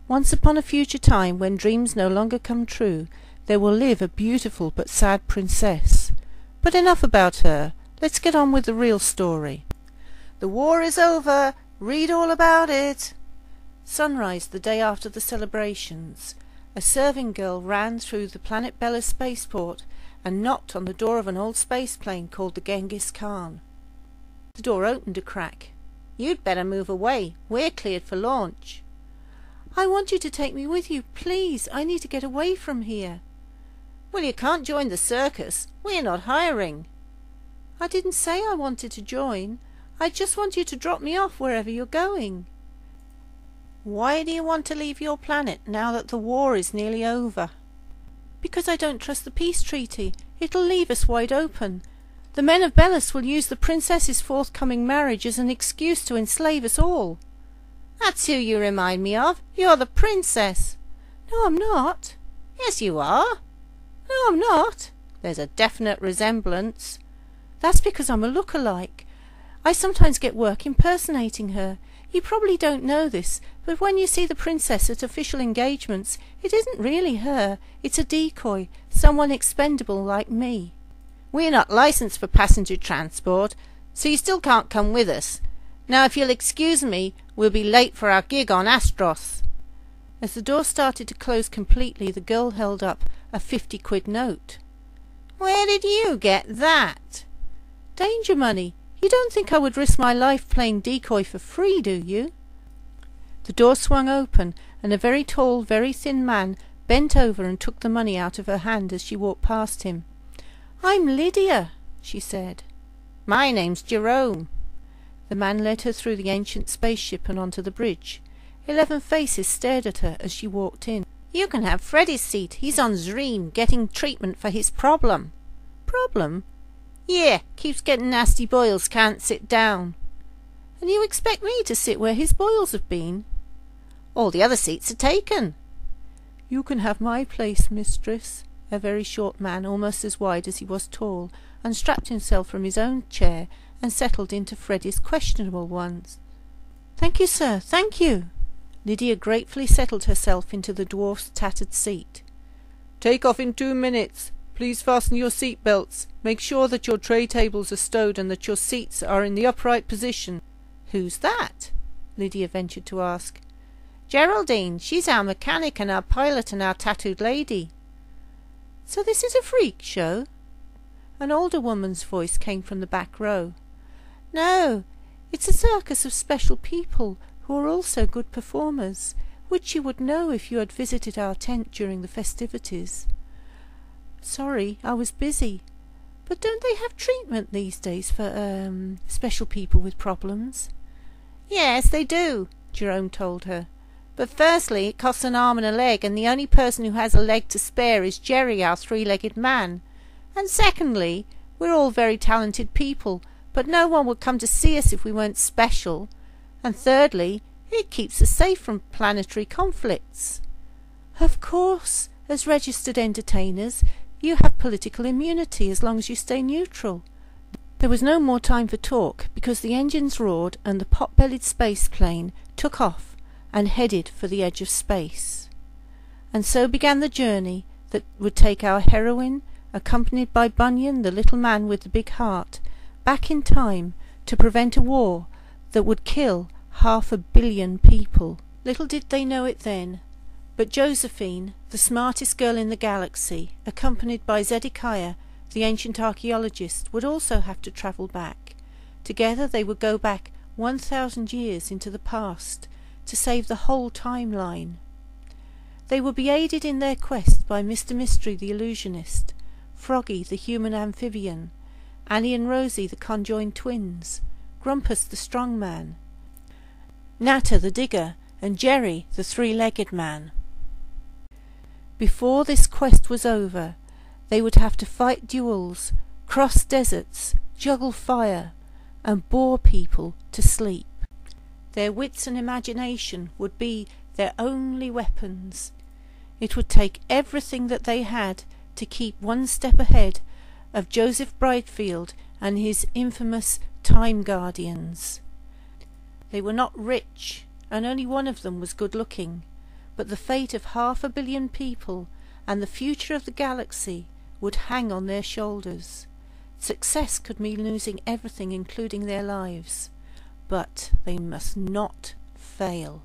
Once upon a future time, when dreams no longer come true, there will live a beautiful but sad princess. But enough about her. Let's get on with the real story. The war is over. Read all about it. Sunrise the day after the celebrations. A serving girl ran through the Planet Bella spaceport and knocked on the door of an old space plane called the Genghis Khan. The door opened a crack. "You'd better move away. We're cleared for launch." "I want you to take me with you, please. I need to get away from here." "Well, you can't join the circus. We're not hiring." "I didn't say I wanted to join. I just want you to drop me off wherever you're going." "Why do you want to leave your planet now that the war is nearly over?" "Because I don't trust the peace treaty. It'll leave us wide open. The men of Belus will use the princess's forthcoming marriage as an excuse to enslave us all." "That's who you remind me of. You're the princess." "No, I'm not." "Yes, you are." "No, I'm not." "There's a definite resemblance." "That's because I'm a look-alike. I sometimes get work impersonating her. You probably don't know this, but when you see the princess at official engagements, it isn't really her. It's a decoy, someone expendable like me." "We're not licensed for passenger transport, so you still can't come with us. Now, if you'll excuse me, we'll be late for our gig on Astros." As the door started to close completely, the girl held up a 50-quid note. "Where did you get that?" "Danger money. You don't think I would risk my life playing decoy for free, do you?" The door swung open, and a very tall, very thin man bent over and took the money out of her hand as she walked past him. "I'm Lydia," she said. "My name's Jerome." The man led her through the ancient spaceship and onto the bridge. 11 faces stared at her as she walked in. "You can have Freddy's seat. He's on Zreen, getting treatment for his problem." "Problem?" "Yeah, keeps getting nasty boils, can't sit down." "And you expect me to sit where his boils have been?" "All the other seats are taken." "You can have my place, mistress." A very short man, almost as wide as he was tall, unstrapped himself from his own chair and settled into Freddy's questionable ones. "Thank you, sir, thank you." Lydia gratefully settled herself into the dwarf's tattered seat. "Take off in 2 minutes. Please fasten your seat belts. Make sure that your tray tables are stowed and that your seats are in the upright position." "Who's that?" Lydia ventured to ask. "Geraldine. She's our mechanic and our pilot and our tattooed lady." "So this is a freak show?" An older woman's voice came from the back row. "No, it's a circus of special people who are also good performers, which you would know if you had visited our tent during the festivities." "Sorry, I was busy. But don't they have treatment these days for, special people with problems?" "Yes, they do," Jerome told her. "But firstly, it costs an arm and a leg, and the only person who has a leg to spare is Jerry, our 3-legged man. And secondly, we're all very talented people, but no one would come to see us if we weren't special. And thirdly, it keeps us safe from planetary conflicts." "Of course, as registered entertainers, you have political immunity as long as you stay neutral." There was no more time for talk, because the engines roared and the pot-bellied space plane took off and headed for the edge of space. And so began the journey that would take our heroine, accompanied by Bunyan, the little man with the big heart, back in time to prevent a war that would kill 500 million people. Little did they know it then, but Josephine, the smartest girl in the galaxy, accompanied by Zedekiah, the ancient archaeologist, would also have to travel back. Together they would go back 1,000 years into the past to save the whole timeline. They would be aided in their quest by Mr. Mystery the illusionist, Froggy the human amphibian, Annie and Rosie the conjoined twins, Grumpus the strong man, Natta the digger, and Jerry the 3-legged man. Before this quest was over, they would have to fight duels, cross deserts, juggle fire, and bore people to sleep. Their wits and imagination would be their only weapons. It would take everything that they had to keep one step ahead of Joseph Brightfield and his infamous Time Guardians. They were not rich, and only one of them was good-looking, but the fate of 500 million people and the future of the galaxy would hang on their shoulders. Success could mean losing everything, including their lives, but they must not fail.